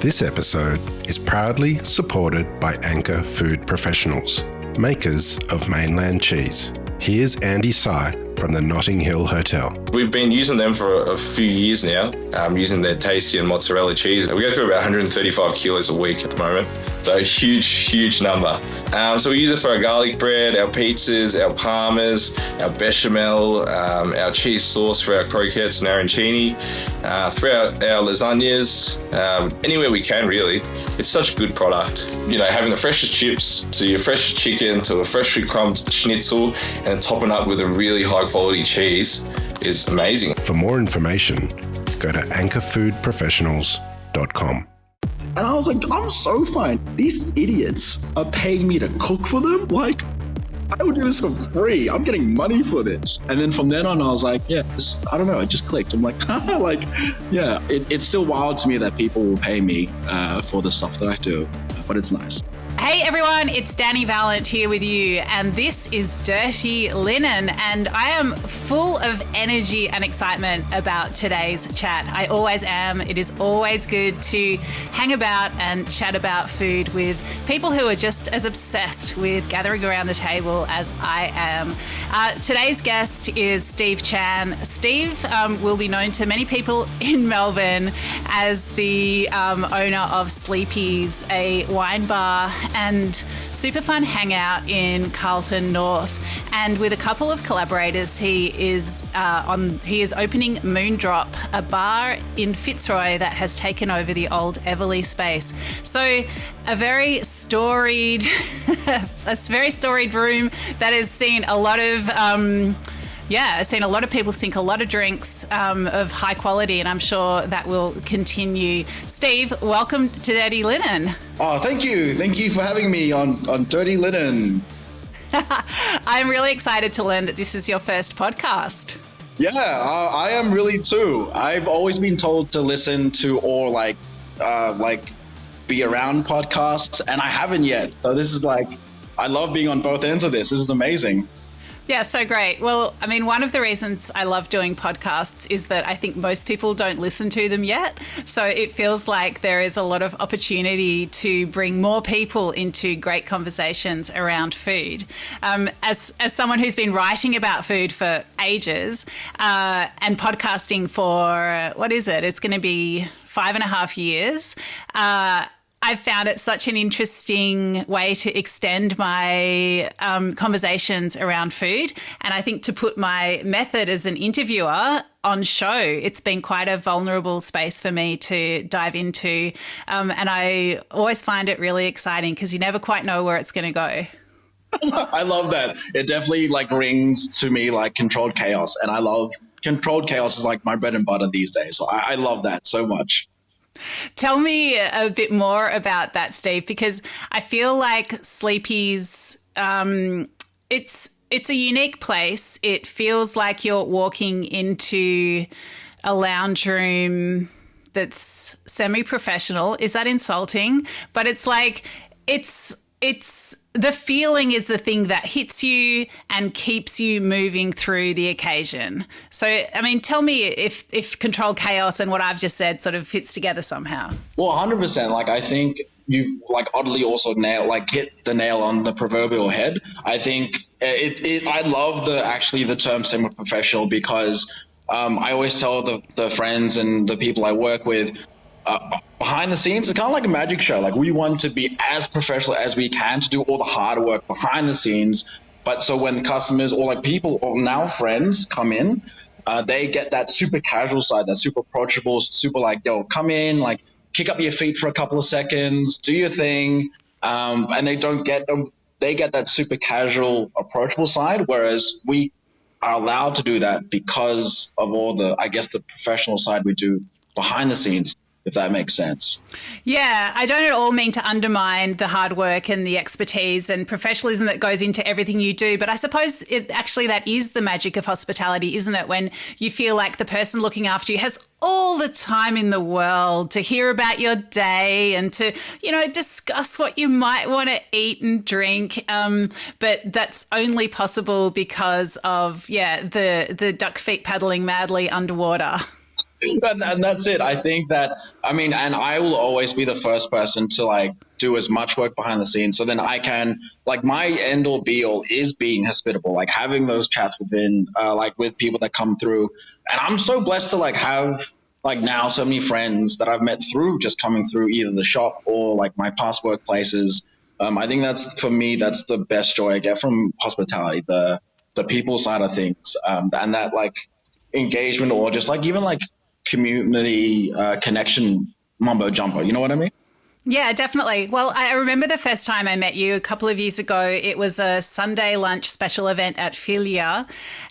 This episode is proudly supported by Anchor Food Professionals, makers of mainland cheese. Here's Andy Sy from the Notting Hill Hotel. We've been using them for a few years now, using their tasty and mozzarella cheese. We go through about 135 kilos a week at the moment. So a huge number. So we use it for our garlic bread, our pizzas, our parmas, our bechamel, our cheese sauce for our croquettes and arancini, throughout our lasagnas, anywhere we can really. It's such a good product. You know, having the freshest chips to your fresh chicken to a freshly crumbed schnitzel and topping up with a really high quality cheese is amazing. For more information, go to anchorfoodprofessionals.com. And I was like, I'm so fine. These idiots are paying me to cook for them? Like, I would do this for free. I'm getting money for this. And then from then on, I was like, yeah, I don't know. It just clicked. I'm like, like, yeah, it's still wild to me that people will pay me for the stuff that I do, but it's nice. Hey everyone, it's Dani Valent here with you, and this is Dirty Linen, and I am full of energy and excitement about today's chat. I always am. It is always good to hang about and chat about food with people who are just as obsessed with gathering around the table as I am. Today's guest is Steve Chan. Steve will be known to many people in Melbourne as the owner of Sleepy's, a wine bar and super fun hangout in Carlton North. And with a couple of collaborators, he is opening Moondrop, a bar in Fitzroy that has taken over the old Everleigh space. So a very storied room that has seen a lot of I've seen a lot of people sink a lot of drinks of high quality, and I'm sure that will continue. Steve, welcome to Dirty Linen. Oh, thank you. Thank you for having me on Dirty Linen. I'm really excited to learn that this is your first podcast. Yeah, I am really too. I've always been told to listen to or be around podcasts, and I haven't yet. So this is I love being on both ends of this. This is amazing. Yeah, so great. Well, I mean, one of the reasons I love doing podcasts is that I think most people don't listen to them yet. So it feels like there is a lot of opportunity to bring more people into great conversations around food. As someone who's been writing about food for ages and podcasting for, what is it? It's going to be 5.5 years. I've found it such an interesting way to extend my conversations around food. And I think to put my method as an interviewer on show, it's been quite a vulnerable space for me to dive into. And I always find it really exciting because you never quite know where it's going to go. I love that. It definitely rings to me like controlled chaos. And I love controlled chaos is like my bread and butter these days. So I love that so much. Tell me a bit more about that, Steve, because I feel like Sleepy's, it's a unique place. It feels like you're walking into a lounge room that's semi-professional. Is that insulting? But it's like, it's the feeling is the thing that hits you and keeps you moving through the occasion. So, I mean, tell me if controlled chaos and what I've just said sort of fits together somehow. Well, 100%. I think you've oddly also hit the nail on the proverbial head. I think I love the term semi-professional because I always tell the friends and the people I work with, behind the scenes, it's kind of like a magic show. We want to be as professional as we can to do all the hard work behind the scenes. But so when customers or people or now friends come in, they get that super casual side, that super approachable, super yo, come in, kick up your feet for a couple of seconds, do your thing. And they get that super casual, approachable side. Whereas we are allowed to do that because of all the professional side we do behind the scenes, if that makes sense. Yeah, I don't at all mean to undermine the hard work and the expertise and professionalism that goes into everything you do, but I suppose that is the magic of hospitality, isn't it? When you feel like the person looking after you has all the time in the world to hear about your day and to, discuss what you might want to eat and drink. But that's only possible because of, the duck feet paddling madly underwater. and that's it. I think that, I mean, and I will always be the first person to like do as much work behind the scenes. So then I can, like, my end all be all is being hospitable, like having those chats within, like with people that come through. And I'm so blessed to like have like now so many friends that I've met through just coming through either the shop or like my past workplaces. I think that's, for me, that's the best joy I get from hospitality, the people side of things, and that like engagement or just like even like community connection mumbo jumbo. You know what I mean? Yeah, definitely. Well, I remember the first time I met you a couple of years ago. It was a Sunday lunch special event at Filia.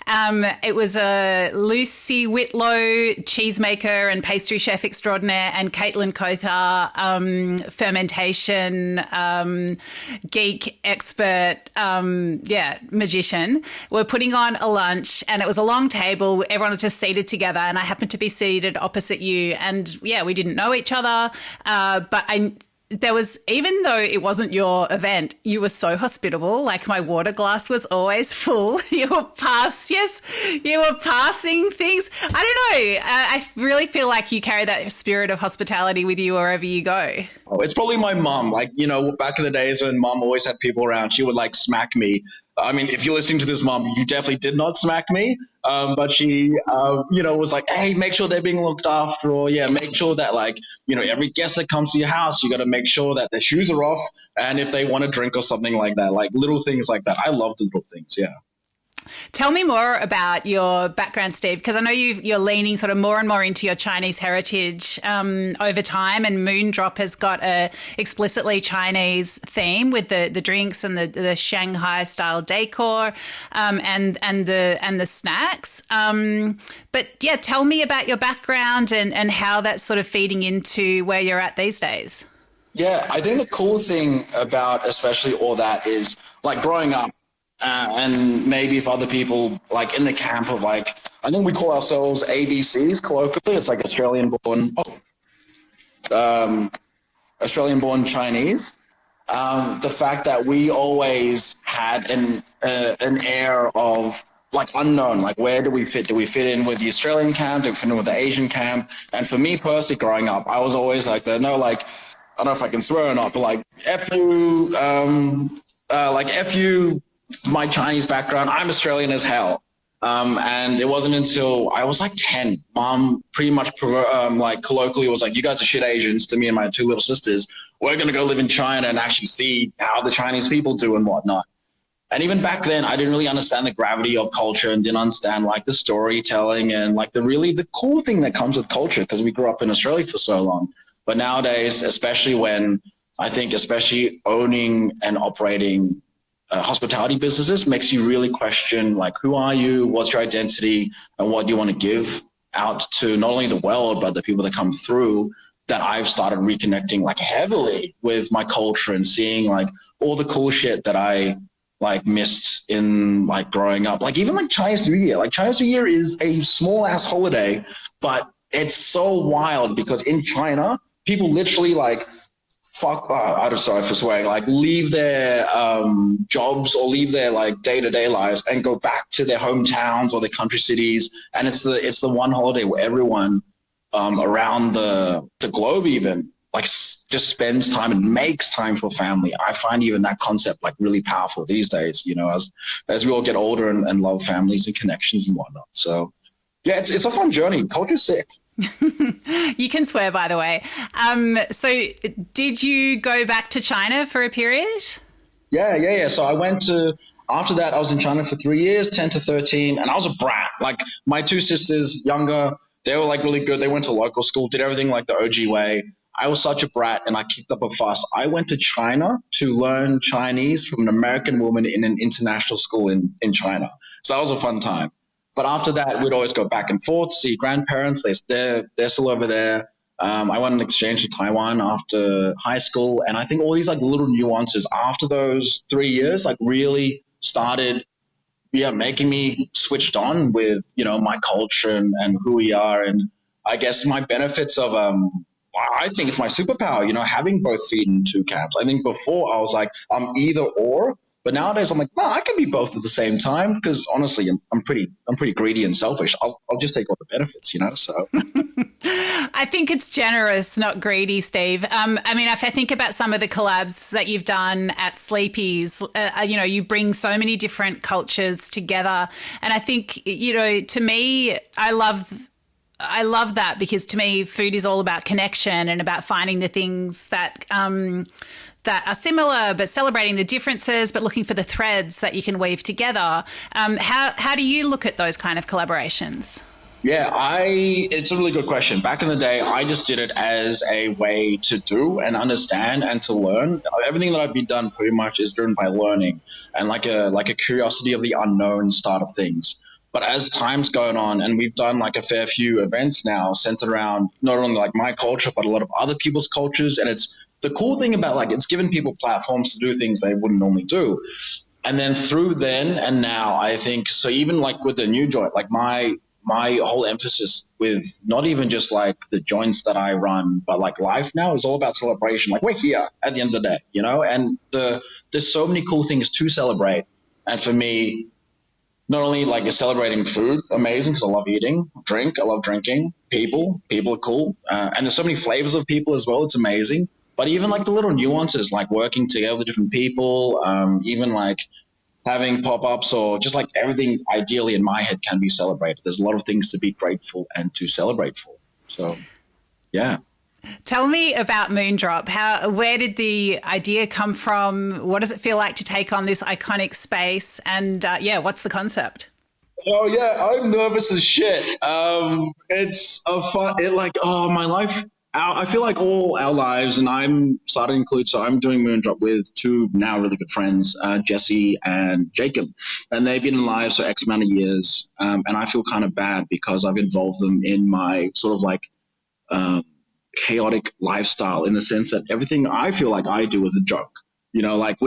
It was a Lucy Whitlow, cheesemaker and pastry chef extraordinaire, and Caitlin Kothar, fermentation geek expert, magician. We're putting on a lunch, and it was a long table. Everyone was just seated together, and I happened to be seated opposite you. And yeah, we didn't know each other, but there was, even though it wasn't your event, you were so hospitable. Like my water glass was always full. You were passing things. I don't know. I really feel like you carry that spirit of hospitality with you wherever you go. Oh, it's probably my mum. Like, you know, back in the days when mum always had people around, she would like smack me. I mean, if you're listening to this, mum, you definitely did not smack me. But she, was like, hey, make sure they're being looked after, or make sure that like, every guest that comes to your house, you got to make sure that their shoes are off. And if they want a drink or something like that, like little things like that. I love the little things. Yeah. Tell me more about your background, Steve, because I know you're leaning sort of more and more into your Chinese heritage over time, and Moondrop has got a explicitly Chinese theme with the drinks and the Shanghai style decor and the snacks. But yeah, tell me about your background and how that's sort of feeding into where you're at these days. Yeah, I think the cool thing about especially all that is like growing up. And maybe if other people like in the camp of like, I think we call ourselves ABCs colloquially. It's like Australian born Chinese. The fact that we always had an air of like unknown, like where do we fit? Do we fit in with the Australian camp? Do we fit in with the Asian camp? And for me personally, growing up, I was always like I don't know if I can swear or not, but like F you, my Chinese background, I'm Australian as hell. And it wasn't until I was like 10, mom pretty much like colloquially was like, you guys are shit Asians to me and my two little sisters. We're going to go live in China and actually see how the Chinese people do and whatnot. And even back then, I didn't really understand the gravity of culture and didn't understand like the storytelling and like the cool thing that comes with culture, because we grew up in Australia for so long. But nowadays, especially owning and operating hospitality businesses makes you really question like, who are you, what's your identity, and what do you want to give out to not only the world but the people that come through. That I've started reconnecting like heavily with my culture and seeing like all the cool shit that I like missed in like growing up. Like even like Chinese New Year. Like Chinese New Year is a small ass holiday, but it's so wild because in China people literally like I'm sorry for swearing, like leave their jobs or leave their like day-to-day lives and go back to their hometowns or their country cities. And it's the one holiday where everyone around the globe even like just spends time and makes time for family. I find even that concept like really powerful these days, as we all get older and love families and connections and whatnot. So yeah, it's a fun journey. Culture's sick. You can swear, by the way. So did you go back to China for a period? Yeah. So after that, I was in China for 3 years, 10 to 13, and I was a brat. Like my two sisters, younger, they were like really good. They went to local school, did everything like the OG way. I was such a brat and I kicked up a fuss. I went to China to learn Chinese from an American woman in an international school in China. So that was a fun time. But after that, we'd always go back and forth, see grandparents. They're still over there. I went on exchange to Taiwan after high school. And I think all these like little nuances after those 3 years, like really started, making me switched on with, my culture and who we are. And I guess my benefits of, I think it's my superpower, having both feet in two camps. I think before I was like, I'm either or. But nowadays I'm like, no, I can be both at the same time because honestly, I'm pretty greedy and selfish. I'll just take all the benefits, you know. So I think it's generous, not greedy, Steve. I mean, if I think about some of the collabs that you've done at Sleepy's, you know, you bring so many different cultures together, and I think, you know, to me, I love that because to me, food is all about connection and about finding the things that that are similar, but celebrating the differences, but looking for the threads that you can weave together. How do you look at those kind of collaborations? yeah, it's a really good question. Back in the day, I just did it as a way to do and understand and to learn. Everything that I've been done pretty much is driven by learning and like a curiosity of the unknown start of things. But as time's going on, and we've done like a fair few events now centered around not only like my culture, but a lot of other people's cultures. And it's the cool thing about like it's given people platforms to do things they wouldn't normally do. And then through then and now, I think so. Even like with the new joint, like my whole emphasis with not even just like the joints that I run, but like life now is all about celebration. Like we're here at the end of the day, you know, and there's so many cool things to celebrate. And for me, not only like is celebrating food amazing because I love eating, I love drinking, people are cool. And there's so many flavors of people as well. It's amazing. But even like the little nuances, like working together with different people, even like having pop-ups or just like everything ideally in my head can be celebrated. There's a lot of things to be grateful and to celebrate for. So, yeah. Tell me about Moondrop. Where did the idea come from? What does it feel like to take on this iconic space? And what's the concept? Oh yeah, I'm nervous as shit. It's a fun. My life. I feel like all our lives, and I'm starting to include. So I'm doing Moondrop with two now really good friends, Jesse and Jacob, and they've been in lives for X amount of years. And I feel kind of bad because I've involved them in my sort of like chaotic lifestyle in the sense that everything I feel like I do is a joke. You know, like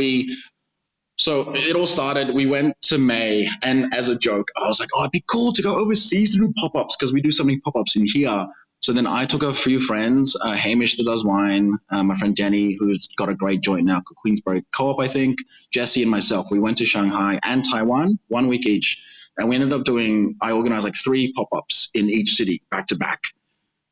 So it all started, we went to May, and as a joke, I was like, oh, it'd be cool to go overseas to do pop-ups because we do so many pop-ups in here. So then I took a few friends, Hamish that does wine, my friend Dani, who's got a great joint now called Queensbury Co-op, I think, Jesse and myself. We went to Shanghai and Taiwan, 1 week each. And we ended up I organized like 3 pop-ups in each city back to back.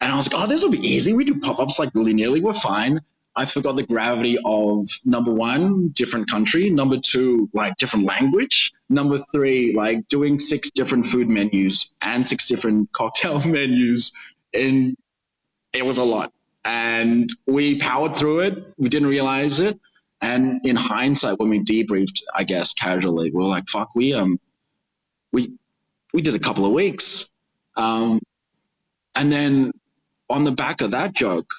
And I was like, oh, this will be easy. We do pop-ups like willy-nilly. We're fine. I forgot the gravity of number 1, different country. Number 2, like different language. Number 3, like doing 6 different food menus and 6 different cocktail menus. And it was a lot. And we powered through it. We didn't realize it. And in hindsight, when we debriefed, I guess, casually, we were like, fuck, we did a couple of weeks. And then on the back of that joke,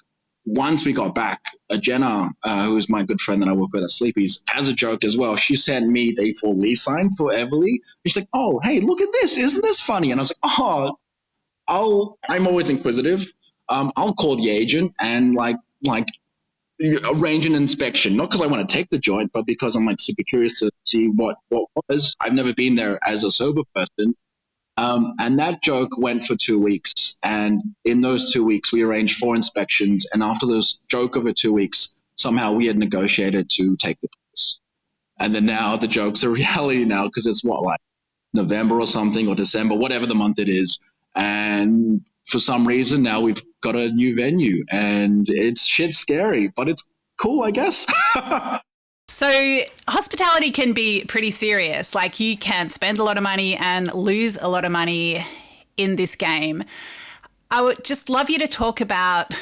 once we got back, Jenna, who's my good friend that I work with at Sleepy's, as a joke as well, she sent me the full lease sign for Everly. She's like, oh, hey, look at this. Isn't this funny? And I was like, oh, I'm always inquisitive. I'll call the agent and like arrange an inspection, not because I want to take the joint, but because I'm like super curious to see what was. I've never been there as a sober person. And that joke went for 2 weeks. And in those 2 weeks, we arranged 4 inspections. And after those joke over 2 weeks, somehow we had negotiated to take the place. And then now the joke's a reality now because it's like November or something or December, whatever the month it is. And for some reason now we've got a new venue and it's shit scary, but it's cool, I guess. So hospitality can be pretty serious. Like you can spend a lot of money and lose a lot of money in this game. I would just love you to talk about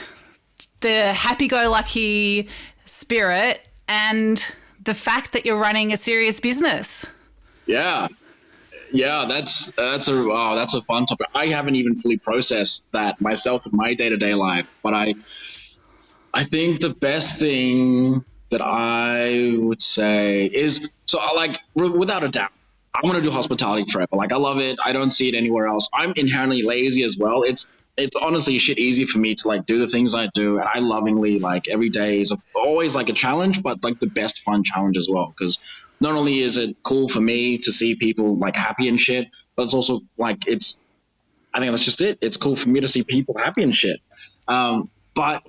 the happy-go-lucky spirit and the fact that you're running a serious business. Yeah, that's a fun topic. I haven't even fully processed that myself in my day-to-day life, but I think the best thing that I would say is, so like without a doubt, I want to do hospitality forever. Like I love it. I don't see it anywhere else. I'm inherently lazy as well. It's honestly shit easy for me to like do the things I do, and I lovingly like every day is always like a challenge, but like the best fun challenge as well. Because not only is it cool for me to see people like happy and shit, but it's also like I think that's just it. It's cool for me to see people happy and shit. But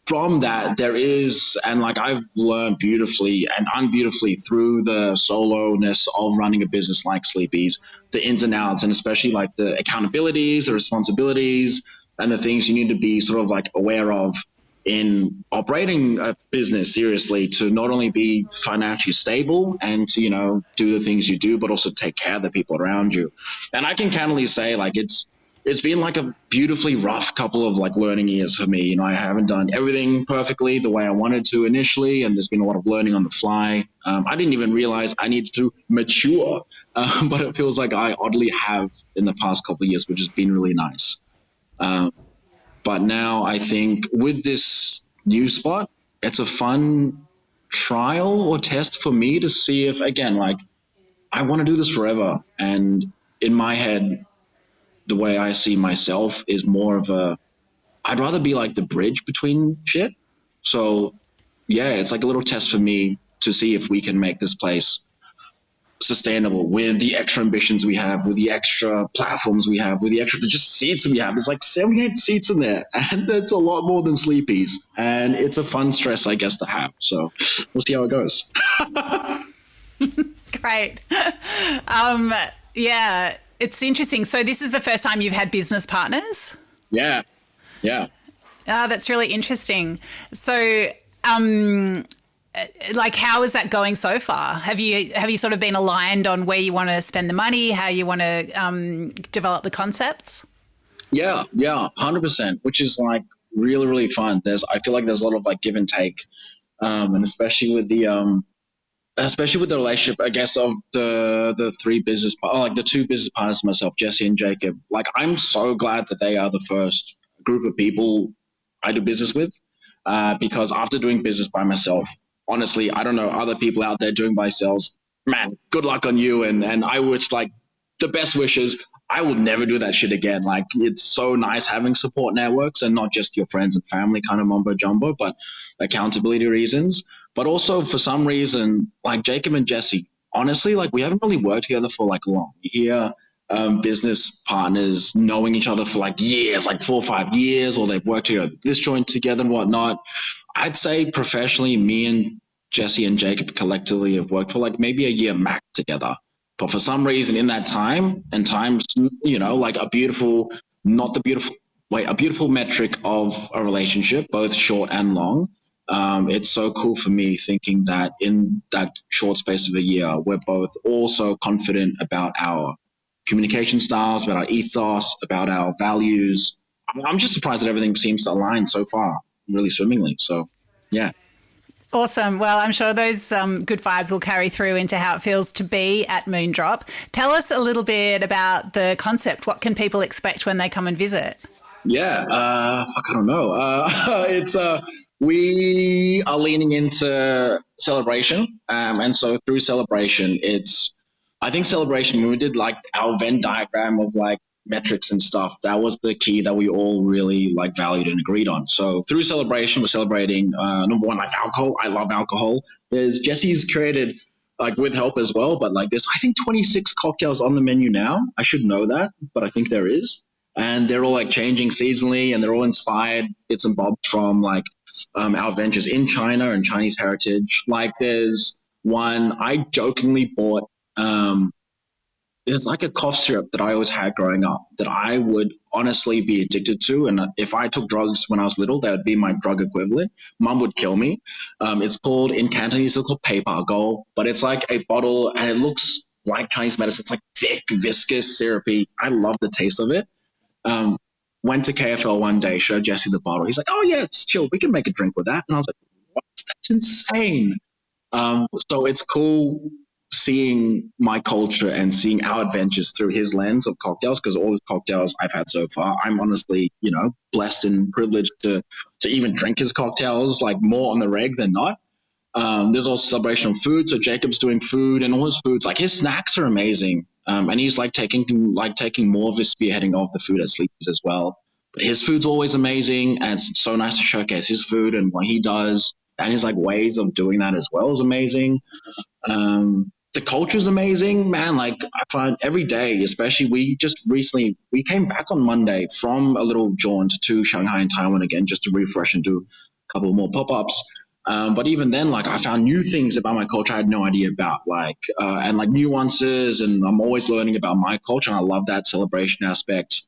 from that, there is, and like I've learned beautifully and unbeautifully through the solo-ness of running a business like Sleepy's, the ins and outs, and especially like the accountabilities, the responsibilities, and the things you need to be sort of like aware of in operating a business seriously, to not only be financially stable and to, you know, do the things you do, but also take care of the people around you. And I can candidly say, like, it's been like a beautifully rough couple of like learning years for me. You know, I haven't done everything perfectly the way I wanted to initially, and there's been a lot of learning on the fly. I didn't even realize I needed to mature, but it feels like I oddly have in the past couple of years, which has been really nice. But now I think with this new spot, it's a fun trial or test for me to see if, again, like, I want to do this forever. And in my head, the way I see myself is more of I'd rather be like the bridge between shit. So yeah, it's like a little test for me to see if we can make this place sustainable with the extra ambitions we have, with the extra platforms we have, with the extra just seats we have. There's like 78 seats in there, and that's a lot more than Sleepy's. And it's a fun stress, I guess, to have. So we'll see how it goes. Great. Yeah, it's interesting. So this is the first time you've had business partners? Yeah. That's really interesting. So, like, how is that going so far? Have you sort of been aligned on where you want to spend the money, how you want to develop the concepts? Yeah, 100%, which is like really, really fun. I feel like there's a lot of like give and take, and especially with the relationship, I guess, of the the two business partners, myself, Jesse and Jacob. Like, I'm so glad that they are the first group of people I do business with, because after doing business by myself, honestly, I don't know other people out there doing by themselves. Man, good luck on you. And I wish, like, the best wishes. I will never do that shit again. Like, it's so nice having support networks and not just your friends and family kind of mumbo jumbo, but accountability reasons. But also for some reason, like Jacob and Jesse, honestly, like, we haven't really worked together for like long. You hear business partners knowing each other for like years, like 4 or 5 years, or they've worked together, this joint together and whatnot. I'd say professionally, me and Jesse and Jacob collectively have worked for like maybe a year max together. But for some reason in that time, and times, you know, like a beautiful metric of a relationship, both short and long. It's so cool for me thinking that in that short space of a year, we're both also confident about our communication styles, about our ethos, about our values. I'm just surprised that everything seems to align so far really swimmingly. So, yeah. Awesome. Well, I'm sure those good vibes will carry through into how it feels to be at Moondrop. Tell us a little bit about the concept. What can people expect when they come and visit? Yeah, I don't know. We are leaning into celebration. And so through celebration, I think celebration, when we did like our Venn diagram of like metrics and stuff, that was the key that we all really like valued and agreed on. So through celebration, we're celebrating number one, like alcohol. I love alcohol. Jesse's created, like, with help as well, but like there's, I think, 26 cocktails on the menu now. I should know that, but I think there is. And they're all like changing seasonally, and they're all inspired bits and bobs from like our ventures in China and Chinese heritage. Like, there's one I jokingly bought. There's like a cough syrup that I always had growing up that I would honestly be addicted to. And if I took drugs when I was little, that would be my drug equivalent. Mum would kill me. It's called, in Cantonese, it's called paper gold, but it's like a bottle and it looks like Chinese medicine. It's like thick, viscous, syrupy. I love the taste of it. Went to KFL one day, showed Jesse the bottle. He's like, oh yeah, it's chill. We can make a drink with that. And I was like, what? That's insane. So it's cool seeing my culture and seeing our adventures through his lens of cocktails, because all the cocktails I've had so far, I'm honestly, you know, blessed and privileged to even drink his cocktails, like more on the reg than not. There's also celebration of food. So Jacob's doing food, and all his foods, like his snacks are amazing. And he's like taking more of his spearheading of the food at Sleepy's as well. But his food's always amazing, and it's so nice to showcase his food and what he does. And his like ways of doing that as well is amazing. The culture's amazing, man. Like, I find every day, especially we came back on Monday from a little jaunt to Shanghai and Taiwan again, just to refresh and do couple more pop-ups. But even then, like, I found new things about my culture I had no idea about, and like nuances, and I'm always learning about my culture, and I love that celebration aspect.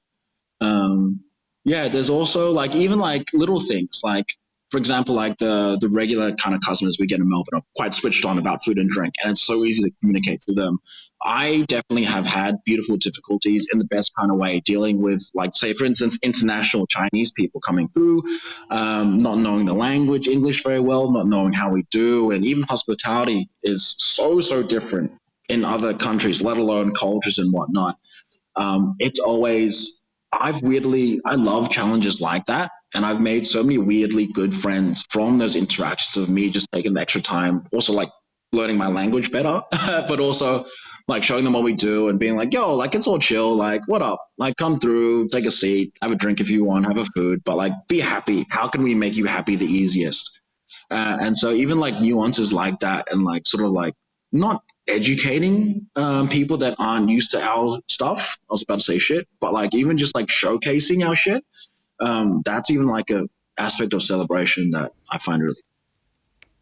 There's also like even like little things, like for example, like the regular kind of customers we get in Melbourne are quite switched on about food and drink, and it's so easy to communicate to them. I definitely have had beautiful difficulties in the best kind of way dealing with, like, say, for instance, international Chinese people coming through, not knowing the language, English very well, not knowing how we do, and even hospitality is so different in other countries, let alone cultures and whatnot. It's always, I love challenges like that. And I've made so many weirdly good friends from those interactions of me just taking the extra time, also like learning my language better, but also like showing them what we do and being like, yo, like, it's all chill. Like, what up? Like, come through, take a seat, have a drink if you want, have a food, but like, be happy. How can we make you happy the easiest? And so even like nuances like that, and like sort of like not educating people that aren't used to our stuff. I was about to say shit, but like even just like showcasing our shit. That's even like a aspect of celebration that I find really,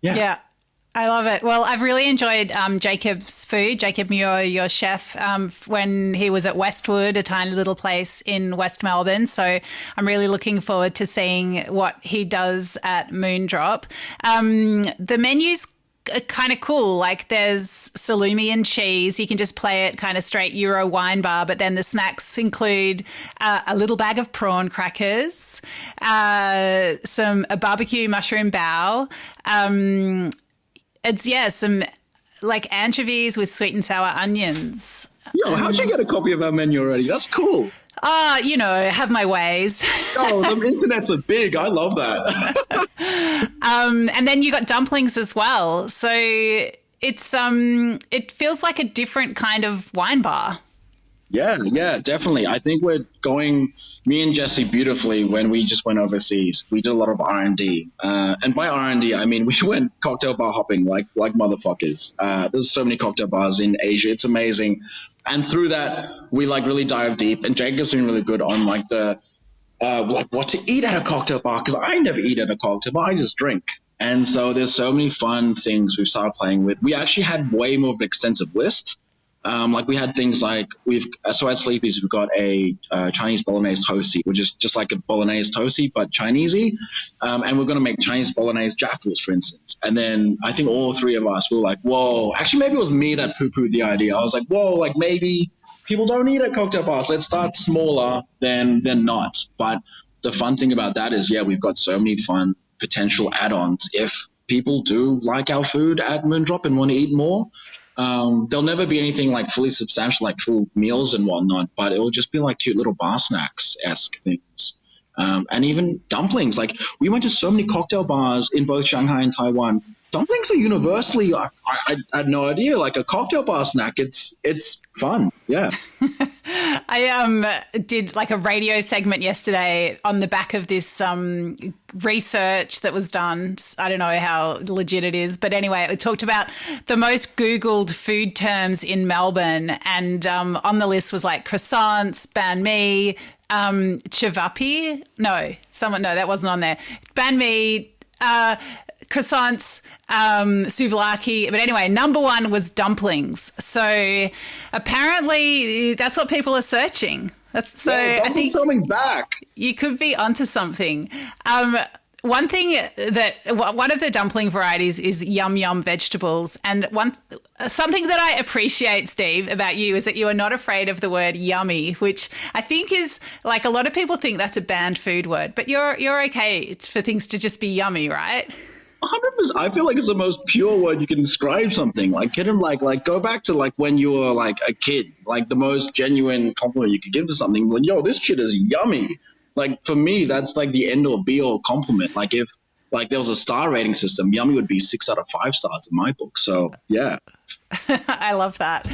yeah. I love it. Well, I've really enjoyed Jacob's food, Jacob Muir, your chef, when he was at Westwood, a tiny little place in West Melbourne. So I'm really looking forward to seeing what he does at Moondrop. The menu's kind of cool. Like, there's salumi and cheese. You can just play it kind of straight Euro wine bar, but then the snacks include a little bag of prawn crackers, a barbecue mushroom bao. Some like anchovies with sweet and sour onions. Yo, how'd you get a copy of our menu already? That's cool. Have my ways. Oh, the internets are big. I love that. And then you got dumplings as well. So it's it feels like a different kind of wine bar. Yeah, definitely. I think we're going, me and Jesse, beautifully when we just went overseas. We did a lot of R&D. And by R&D, I mean we went cocktail bar hopping like motherfuckers. There's so many cocktail bars in Asia. It's amazing. And through that, we like really dive deep. And Jacob's been really good on like the like what to eat at a cocktail bar, because I never eat at a cocktail bar. I just drink. And so there's so many fun things we've started playing with. We actually had way more of an extensive list. Like we had things like at Sleepy's we've got a Chinese bolognese toasty, which is just like a bolognese toasty but Chinesey, and we're going to make Chinese bolognese jaffles, for instance. And then I think all three of us were like, whoa, actually maybe it was me that poo-pooed the idea. I was like, whoa, like maybe people don't eat at cocktail bars. Let's start smaller than not. But the fun thing about that is, we've got so many fun potential add-ons if people do like our food at Moondrop and want to eat more. There'll never be anything like fully substantial, like full meals and whatnot, but it will just be like cute little bar snacks-esque things. And even dumplings. Like, we went to so many cocktail bars in both Shanghai and Taiwan. Dumplings are universally, I had no idea, like a cocktail bar snack. It's fun. Yeah. I did like a radio segment yesterday on the back of this research that was done. I don't know how legit it is, but anyway, it talked about the most Googled food terms in Melbourne, and on the list was like croissants, banh mi, chavapi. No, that wasn't on there. Banh mi, croissants, souvlaki. But anyway, number one was dumplings. So apparently that's what people are searching. I think something back. You could be onto something. One of the dumpling varieties is yum yum vegetables, and something that I appreciate, Steve, about you is that you are not afraid of the word yummy, which I think is like, a lot of people think that's a banned food word, but you're okay. It's for things to just be yummy, right? 100%. I feel like it's the most pure word you can describe something. Like, like go back to like when you were like a kid, like the most genuine compliment you could give to something. Like, yo, this shit is yummy. Like, for me, that's like the end or be all compliment. Like, if like there was a star rating system, yummy would be 6 out of 5 stars in my book. So yeah. I love that.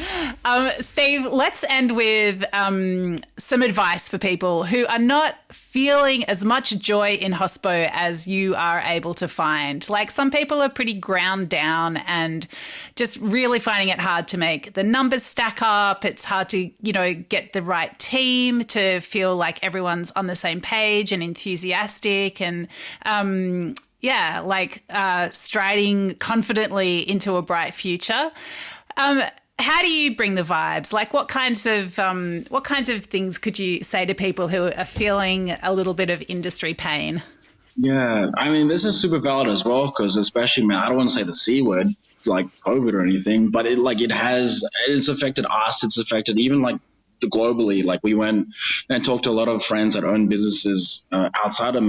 Steve, let's end with some advice for people who are not feeling as much joy in hospo as you are able to find. Like, some people are pretty ground down and just really finding it hard to make the numbers stack up. It's hard to, get the right team to feel like everyone's on the same page and enthusiastic. And, Yeah, like striding confidently into a bright future. How do you bring the vibes? Like, what kinds of things could you say to people who are feeling a little bit of industry pain? Yeah, I mean, this is super valid as well because, especially, man, I don't want to say the C word like COVID or anything, but it's affected us. It's affected even like the globally. Like we went and talked to a lot of friends that own businesses outside of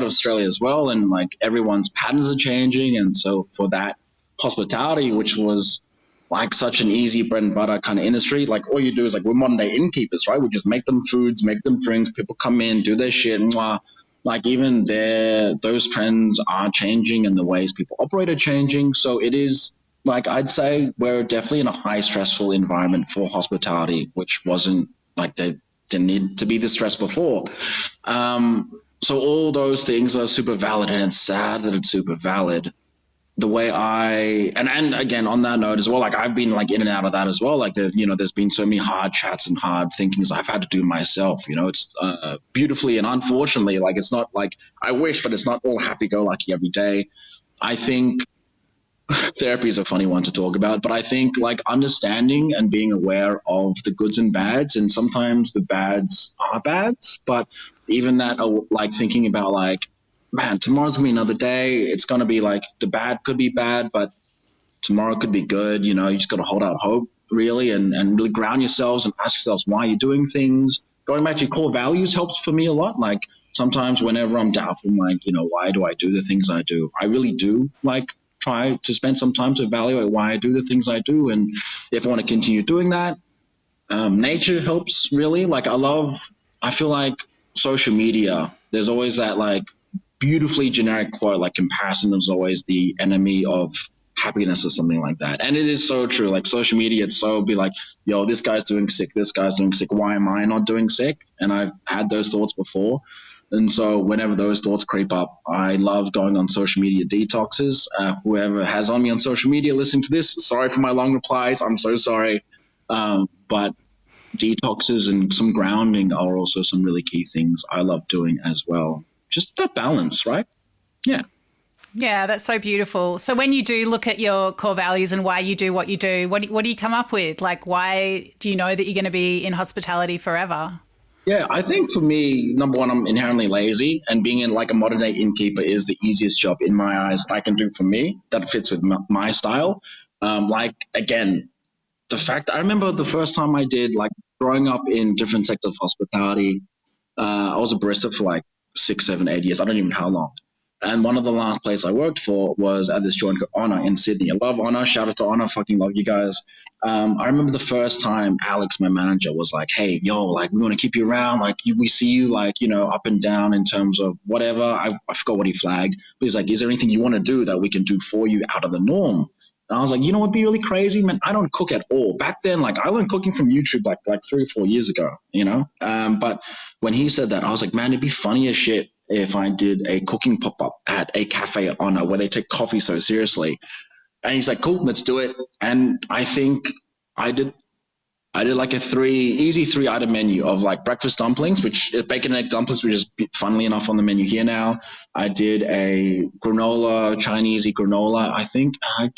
Australia as well, and like everyone's patterns are changing, and so for that hospitality, which was like such an easy bread and butter kind of industry. Like all you do is like we're modern day innkeepers, right? We just make them foods, make them drinks. People come in, do their shit, mwah. Like even there, those trends are changing and the ways people operate are changing. So it is like I'd say we're definitely in a high stressful environment for hospitality, which wasn't like they didn't need to be this stressed before. So all those things are super valid, and it's sad that it's super valid. The way and again on that note as well, like I've been like in and out of that as well. Like there's been so many hard chats and hard thinkings I've had to do myself. It's beautifully and unfortunately, like it's not like I wish, but it's not all happy go lucky every day. I think therapy is a funny one to talk about, but I think like understanding and being aware of the goods and bads, and sometimes the bads are bads, but even that, like thinking about like, man, tomorrow's gonna be another day. It's gonna be like the bad could be bad, but tomorrow could be good. You just gotta hold out hope really and really ground yourselves and ask yourselves why you're doing things. Going back to your core values helps for me a lot. Like sometimes whenever I'm doubtful, I'm like, why do I do the things I do? I really do like try to spend some time to evaluate why I do the things I do. And if I want to continue doing that, nature helps really. Like I feel like social media, there's always that like beautifully generic quote, like comparison is always the enemy of happiness or something like that. And it is so true. Like social media, it's so be like, yo, this guy's doing sick. This guy's doing sick. Why am I not doing sick? And I've had those thoughts before. And so whenever those thoughts creep up, I love going on social media detoxes. Whoever has on me on social media listening to this, sorry for my long replies. I'm so sorry. But detoxes and some grounding are also some really key things I love doing as well. Just that balance, right? Yeah. Yeah, that's so beautiful. So when you do look at your core values and why you do what you do, what do you come up with? Like, why do you know that you're going to be in hospitality forever? Yeah, I think for me, number one, I'm inherently lazy, and being in like a modern day innkeeper is the easiest job in my eyes I can do for me that fits with my style. Like, again, the fact I remember the first time I did, like growing up in different sectors of hospitality, I was a barista for like 6, 7, 8 years. I don't even know how long. And one of the last places I worked for was at this joint called Honor in Sydney. I love Honor. Shout out to Honor. Fucking love you guys. I remember the first time Alex, my manager, was like, hey, yo, like, we want to keep you around. Like, we see you, like, up and down in terms of whatever. I forgot what he flagged. But he's like, is there anything you want to do that we can do for you out of the norm? And I was like, you know what'd be really crazy, man? I don't cook at all. Back then, like, I learned cooking from YouTube like 3 or 4 years ago, But when he said that, I was like, man, it'd be funny as shit if I did a cooking pop-up at a cafe at Honor where they take coffee so seriously. And he's like, cool, let's do it. And I think I did like a easy 3-item menu of like breakfast dumplings, which bacon and egg dumplings, which is funnily enough on the menu here now. I did a granola, Chinesey granola, I think. I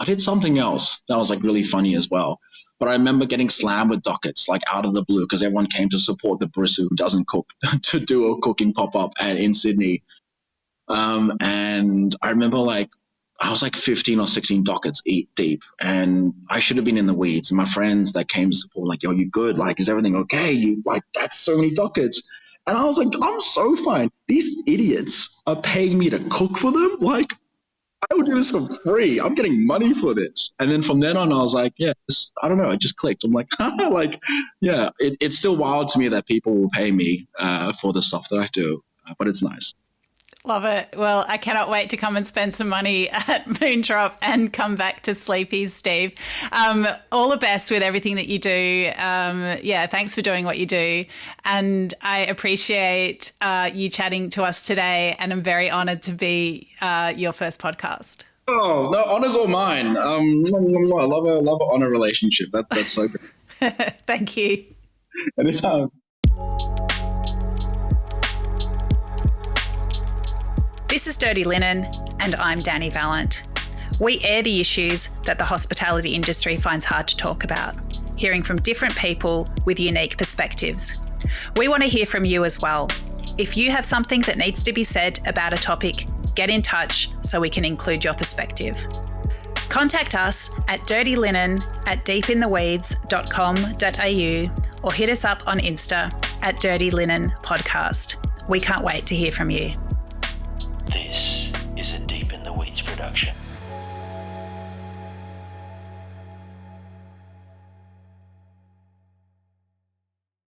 did something else that was like really funny as well. But I remember getting slammed with dockets like out of the blue because everyone came to support the barista who doesn't cook to do a cooking pop-up in Sydney. And I remember like I was like 15 or 16 dockets deep, and I should have been in the weeds. And my friends that came to support, like, yo, you good? Like, is everything okay? You like, that's so many dockets. And I was like, I'm so fine. These idiots are paying me to cook for them. Like, I would do this for free. I'm getting money for this. And then from then on, I was like, yeah, I don't know. It just clicked. I'm like, like, yeah, it's still wild to me that people will pay me for the stuff that I do, but it's nice. Love it. Well, I cannot wait to come and spend some money at Moondrop and come back to Sleepy's, Steve. All the best with everything that you do. Thanks for doing what you do. And I appreciate you chatting to us today, and I'm very honoured to be your first podcast. Oh, no, honour's all mine. I love an honour relationship. That's so good. Thank you. Anytime. This is Dirty Linen, and I'm Dani Valent. We air the issues that the hospitality industry finds hard to talk about, hearing from different people with unique perspectives. We want to hear from you as well. If you have something that needs to be said about a topic, get in touch so we can include your perspective. Contact us at dirtylinen@deepintheweeds.com.au or hit us up on Insta at Dirty Linen Podcast. We can't wait to hear from you. This is a Deep in the Weeds production.